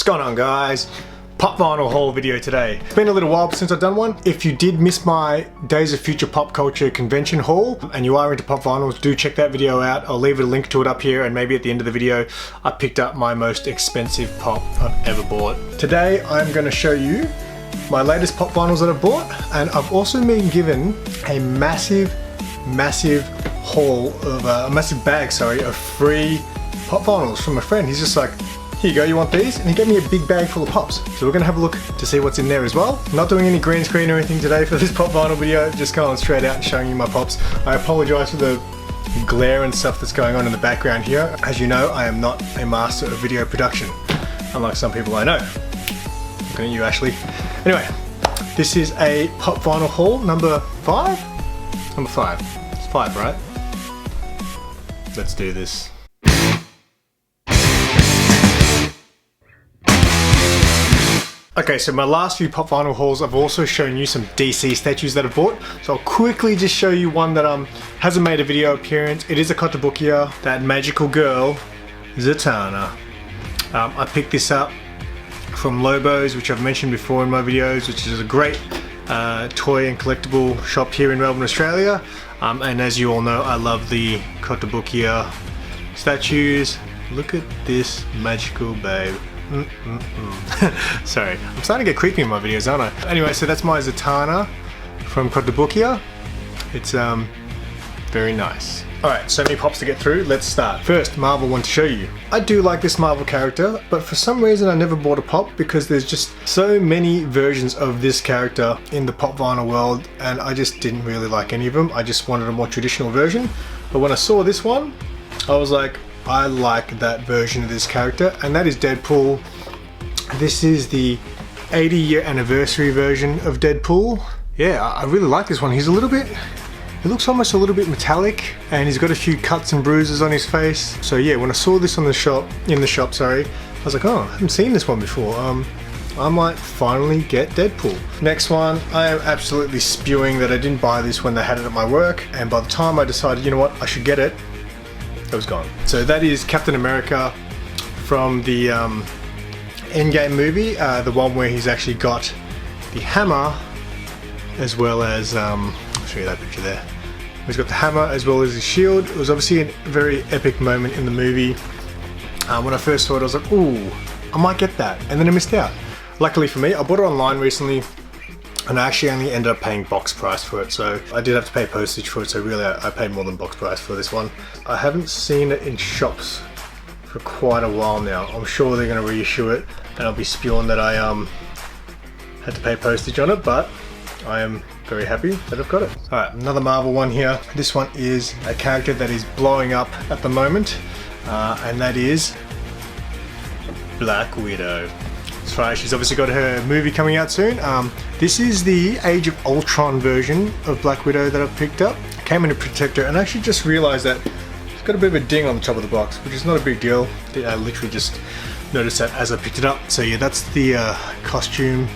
going on, guys? Pop vinyl haul video today. It's been a little while since I've done one. If you did miss my Days of Future Pop Culture Convention haul and you are into pop vinyls, do check that video out. I'll leave a link to it up here, and maybe at the end of the video I picked up my most expensive pop I've ever bought. Today I'm going to show you my latest pop vinyls that I've bought, and I've also been given a massive haul of a massive bag, of free pop vinyls from a friend. He's just like, here you go, you want these? And he gave me a big bag full of pops. So we're gonna have a look to see what's in there as well. I'm not doing any green screen or anything today for this pop vinyl video, just going straight out and showing you my pops. I apologize for the glare and stuff that's going on in the background here. As you know, I am not a master of video production, unlike some people I know. Looking at you, Ashley. Anyway, this is a pop vinyl haul number 5? Number 5. It's 5, right? Let's do this. Okay, so my last few pop vinyl hauls, I've also shown you some DC statues that I've bought. So I'll quickly just show you one that hasn't made a video appearance. It is a Kotobukiya, that magical girl, Zatanna. I picked this up from Lobos, which I've mentioned before in my videos, which is a great toy and collectible shop here in Melbourne, Australia. And as you all know, I love the Kotobukiya statues. Look at this magical babe. Sorry, I'm starting to get creepy in my videos, aren't I? Anyway, so that's my Zatanna from Kotobukiya. It's very nice. Alright, so many pops to get through, let's start. First, Marvel one to show you. I do like this Marvel character, but for some reason I never bought a pop because there's just so many versions of this character in the pop vinyl world, and I just didn't really like any of them. I just wanted a more traditional version. But when I saw this one, I was like, I like that version of this character, and that is Deadpool. This is the 80-year anniversary version of Deadpool. Yeah, I really like this one. He's a little bit, it looks almost a little bit metallic, and he's got a few cuts and bruises on his face. So yeah, when I saw this in the shop, I was like, oh, I haven't seen this one before. I might finally get Deadpool. Next one, I am absolutely spewing that I didn't buy this when they had it at my work, and by the time I decided, you know what, I should get it, it was gone. So that is Captain America from the Endgame movie, the one where he's actually got the hammer as well as, I'll show you that picture there. He's got the hammer as well as his shield. It was obviously a very epic moment in the movie. When I first saw it, I was like, ooh, I might get that, and then I missed out. Luckily for me, I bought it online recently, and I actually only ended up paying box price for it, so I did have to pay postage for it, so really I paid more than box price for this one. I haven't seen it in shops for quite a while now. I'm sure they're going to reissue it, and I'll be spewing that I had to pay postage on it, but I am very happy that I've got it. Alright, another Marvel one here. This one is a character that is blowing up at the moment, and that is Black Widow. That's right, she's obviously got her movie coming out soon. This is the Age of Ultron version of Black Widow that I've picked up. Came in a protector, and I actually just realised that it's got a bit of a ding on the top of the box, which is not a big deal. I literally just noticed that as I picked it up. So yeah, that's the costume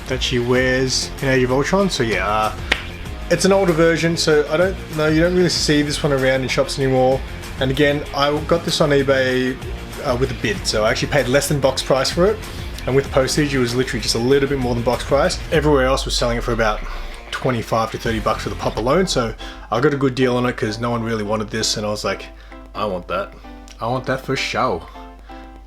that she wears in Age of Ultron. So yeah, it's an older version, so I don't know, you don't really see this one around in shops anymore. And again, I got this on eBay with a bid, so I actually paid less than box price for it, and with postage it was literally just a little bit more than box price. Everywhere else was selling it for about 25 to 30 bucks for the pop alone, so I got a good deal on it because no one really wanted this, and I was like, I want that for show.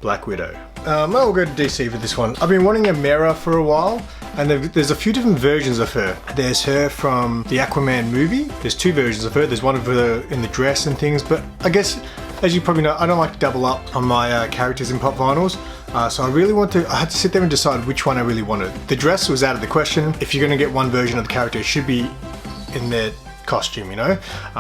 Black Widow. I'll go to DC for this one. I've been wanting a Mera for a while, and there's a few different versions of her. There's her from the Aquaman movie. There's 2 versions of her. There's one of her in the dress and things, but I guess, as you probably know, I don't like to double up on my characters in pop vinyls. So I had to sit there and decide which one I really wanted. The dress was out of the question. If you're gonna get one version of the character, it should be in their costume, you know?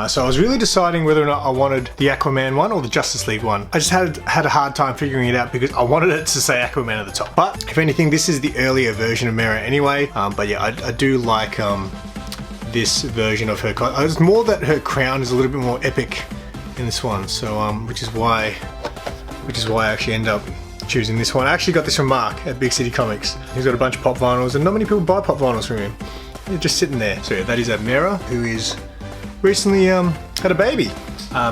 So I was really deciding whether or not I wanted the Aquaman one or the Justice League one. I just had a hard time figuring it out because I wanted it to say Aquaman at the top. But if anything, this is the earlier version of Mera anyway. But yeah, I do like this version of her. It's more that her crown is a little bit more epic in this one. So which is why I actually end up choosing this one. I actually got this from Mark at Big City Comics. He's got a bunch of pop vinyls, and not many people buy pop vinyls from him. They're just sitting there. So yeah, that is Mera, who is recently had a baby.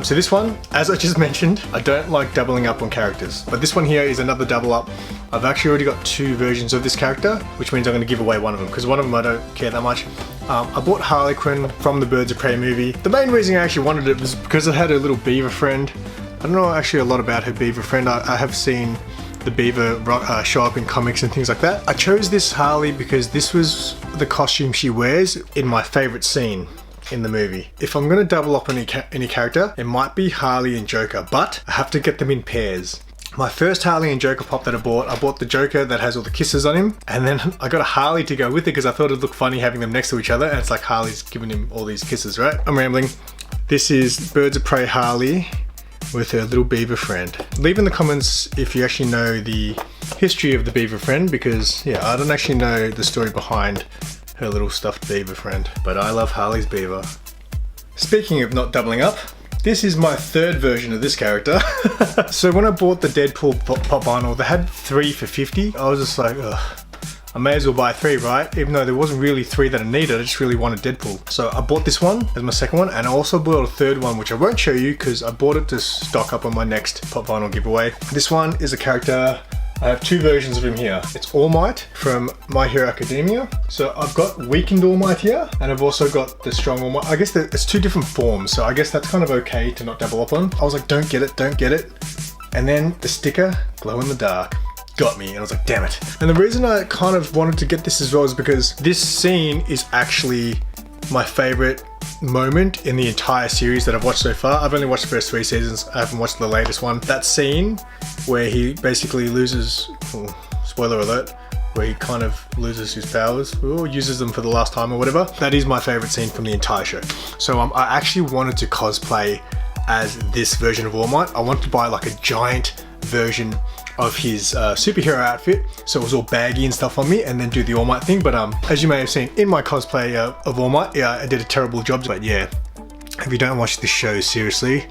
So this one, as I just mentioned, I don't like doubling up on characters, but this one here is another double up. I've actually already got 2 versions of this character, which means I'm going to give away one of them, because one of them I don't care that much. I bought Harley Quinn from the Birds of Prey movie. The main reason I actually wanted it was because it had a little beaver friend. I don't know actually a lot about her beaver friend. I have seen the beaver show up in comics and things like that. I chose this Harley because this was the costume she wears in my favorite scene in the movie. If I'm going to double up any character, it might be Harley and Joker, but I have to get them in pairs. My first Harley and Joker pop that I bought the Joker that has all the kisses on him, and then I got a Harley to go with it because I thought it'd look funny having them next to each other, and it's like Harley's giving him all these kisses, right? I'm rambling. This is Birds of Prey Harley with her little beaver friend. Leave in the comments if you actually know the history of the beaver friend, because yeah, I don't actually know the story behind her little stuffed beaver friend, but I love Harley's beaver. Speaking of not doubling up, this is my 3rd version of this character. So when I bought the Deadpool pop vinyl, they had 3 for $50. I was just like, ugh, I may as well buy 3, right? Even though there wasn't really 3 that I needed, I just really wanted Deadpool. So I bought this one as my 2nd one, and I also bought a 3rd one, which I won't show you because I bought it to stock up on my next pop vinyl giveaway. This one is a character, I have 2 versions of him here. It's All Might from My Hero Academia. So I've got Weakened All Might here, and I've also got the Strong All Might. I guess it's 2 different forms, so I guess that's kind of okay to not double up on. I was like, don't get it, don't get it. And then the sticker, Glow in the Dark, got me, and I was like, damn it. And the reason I kind of wanted to get this as well is because this scene is actually my favorite moment in the entire series that I've watched so far. I've only watched the first 3 seasons. I haven't watched the latest one. That scene where he basically loses, spoiler alert, where he kind of loses his powers or uses them for the last time or whatever. That is my favorite scene from the entire show. So I actually wanted to cosplay as this version of All Might. I wanted to buy like a giant version of his superhero outfit, so it was all baggy and stuff on me, and then do the All Might thing. But as you may have seen in my cosplay of All Might, yeah, I did a terrible job. But yeah, if you don't watch this show seriously,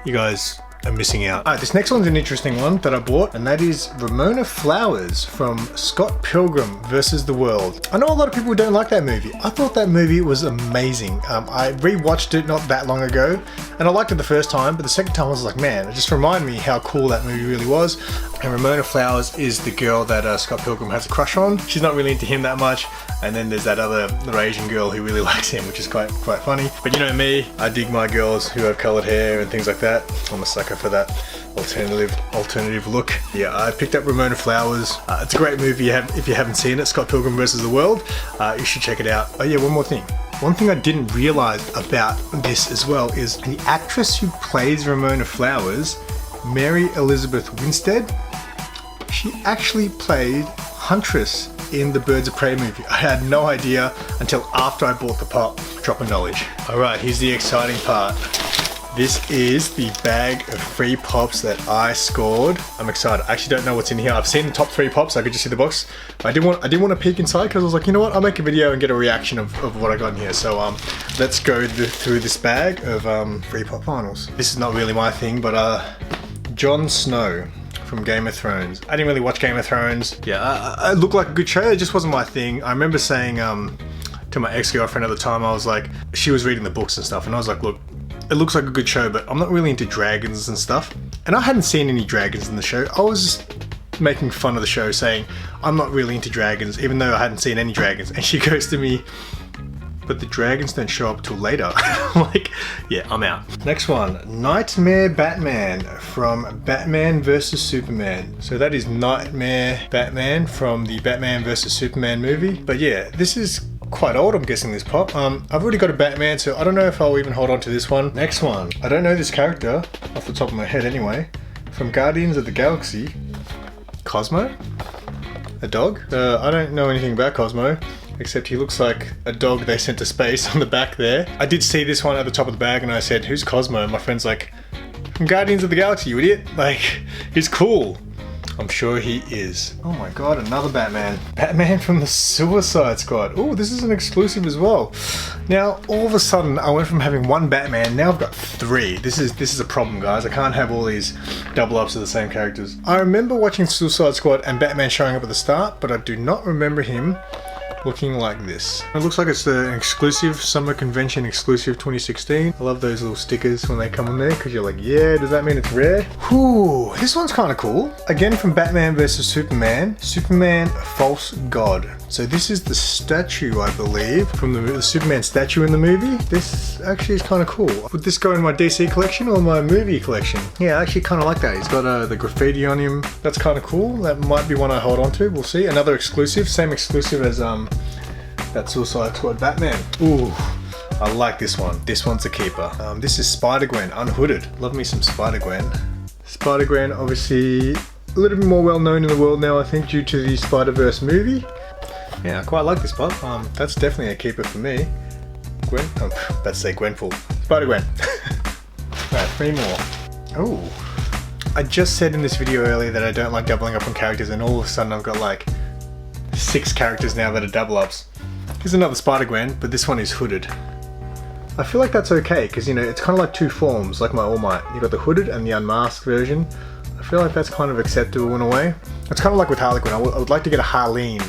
you guys are missing out. Alright, this next one's an interesting one that I bought, and that is Ramona Flowers from Scott Pilgrim vs. the World. I know a lot of people don't like that movie. I thought that movie was amazing. I rewatched it not that long ago, and I liked it the first time, but the second time I was like, man, it just reminded me how cool that movie really was. And Ramona Flowers is the girl that Scott Pilgrim has a crush on. She's not really into him that much, and then there's that other Asian girl who really likes him, which is quite funny. But you know me, I dig my girls who have coloured hair and things like that. I'm a sucker for that alternative look. Yeah, I picked up Ramona Flowers. It's a great movie if you haven't seen it, Scott Pilgrim vs. the World. You should check it out. Oh yeah, one more thing. One thing I didn't realise about this as well is the actress who plays Ramona Flowers, Mary Elizabeth Winstead, she actually played Huntress in the Birds of Prey movie. I had no idea until after I bought the pop. Drop of knowledge. Alright, here's the exciting part. This is the bag of free pops that I scored. I'm excited. I actually don't know what's in here. I've seen the top 3 pops. I could just see the box. But I didn't want to peek inside because I was like, you know what? I'll make a video and get a reaction of what I got in here. So let's go through this bag of free pop vinyls. This is not really my thing, but Jon Snow from Game of Thrones. I didn't really watch Game of Thrones. Yeah, it looked like a good show. It just wasn't my thing. I remember saying to my ex-girlfriend at the time, I was like, she was reading the books and stuff, and I was like, look, it looks like a good show, but I'm not really into dragons and stuff. And I hadn't seen any dragons in the show. I was just making fun of the show, saying I'm not really into dragons, even though I hadn't seen any dragons. And she goes to me, but the dragons don't show up till later. I'm like, yeah, I'm out. Next one, Nightmare Batman from Batman vs. Superman. So that is Nightmare Batman from the Batman vs. Superman movie. But yeah, this is quite old, I'm guessing, this pop. I've already got a Batman, so I don't know if I'll even hold on to this one. Next one, I don't know this character off the top of my head anyway. From Guardians of the Galaxy, Cosmo? A dog? I don't know anything about Cosmo, except he looks like a dog they sent to space on the back there. I did see this one at the top of the bag and I said, who's Cosmo? And my friend's like, from Guardians of the Galaxy, you idiot. Like, he's cool. I'm sure he is. Oh my god, another Batman. Batman from the Suicide Squad. Oh, this is an exclusive as well. Now, all of a sudden, I went from having one Batman, now I've got 3. This is a problem, guys. I can't have all these double ups of the same characters. I remember watching Suicide Squad and Batman showing up at the start, but I do not remember him looking like this. It looks like it's an exclusive, summer convention exclusive 2016. I love those little stickers when they come on there because you're like, yeah, does that mean it's rare? Whew, this one's kind of cool. Again from Batman vs Superman, Superman False God. So this is the statue, I believe, from the Superman statue in the movie. This actually is kind of cool. Would this go in my DC collection or my movie collection? Yeah, I actually kind of like that. He's got the graffiti on him. That's kind of cool. That might be one I hold on to. We'll see. Another exclusive, same exclusive as that Suicide Squad Batman. Ooh, I like this one. This one's a keeper. This is Spider-Gwen, unhooded. Love me some Spider-Gwen. Spider-Gwen, obviously a little bit more well known in the world now, I think, due to the Spider-Verse movie. Yeah, I quite like this pop. That's definitely a keeper for me. Gwen, let's say Gwenpool. Spider-Gwen. Right, 3 more. Oh, I just said in this video earlier that I don't like doubling up on characters, and all of a sudden I've got like 6 characters now that are double ups. Here's another Spider-Gwen, but this one is hooded. I feel like that's okay, because you know, it's kind of like 2 forms, like my All Might. You've got the hooded and the unmasked version. I feel like that's kind of acceptable in a way. It's kind of like with Harley Quinn. I would like to get a Harleen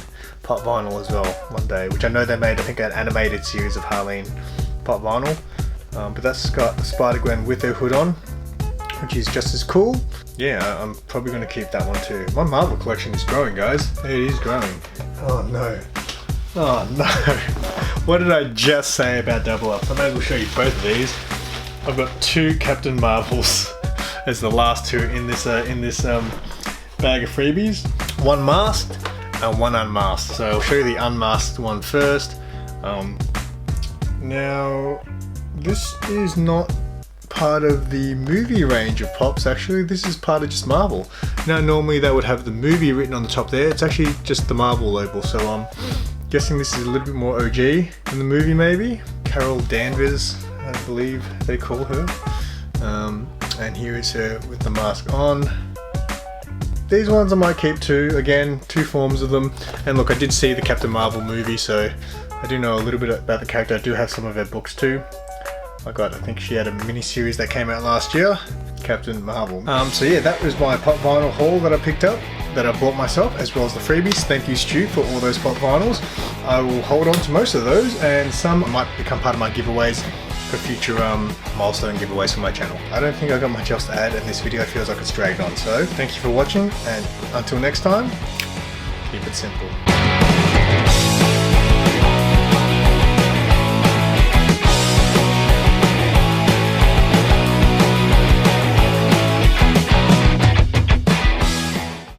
pop vinyl as well one day, which I know they made, I think, an animated series of Harleen pop vinyl. But that's got Spider-Gwen with her hood on, which is just as cool. Yeah, I'm probably going to keep that one too. My Marvel collection is growing, guys. It is growing. Oh no. Oh no. What did I just say about double ups? I may as well show you both of these. I've got 2 Captain Marvels as the last 2 in this bag of freebies. 1 masked and 1 unmasked. So I'll show you the unmasked one first. Now, this is not part of the movie range of pops, actually. This is part of just Marvel. Now, normally they would have the movie written on the top there. It's actually just the Marvel label. So I'm guessing this is a little bit more OG in the movie, maybe. Carol Danvers, I believe they call her. And here is her with the mask on. These ones I might keep too. Again, 2 forms of them. And look, I did see the Captain Marvel movie, so I do know a little bit about the character. I do have some of her books too. I think she had a mini-series that came out last year, Captain Marvel. So yeah, that was my pop vinyl haul that I picked up, that I bought myself, as well as the freebies. Thank you, Stu, for all those pop vinyls. I will hold on to most of those, and some might become part of my giveaways for future milestone giveaways for my channel. I don't think I've got much else to add, and this video feels like it's dragged on. So thank you for watching, and until next time, keep it simple.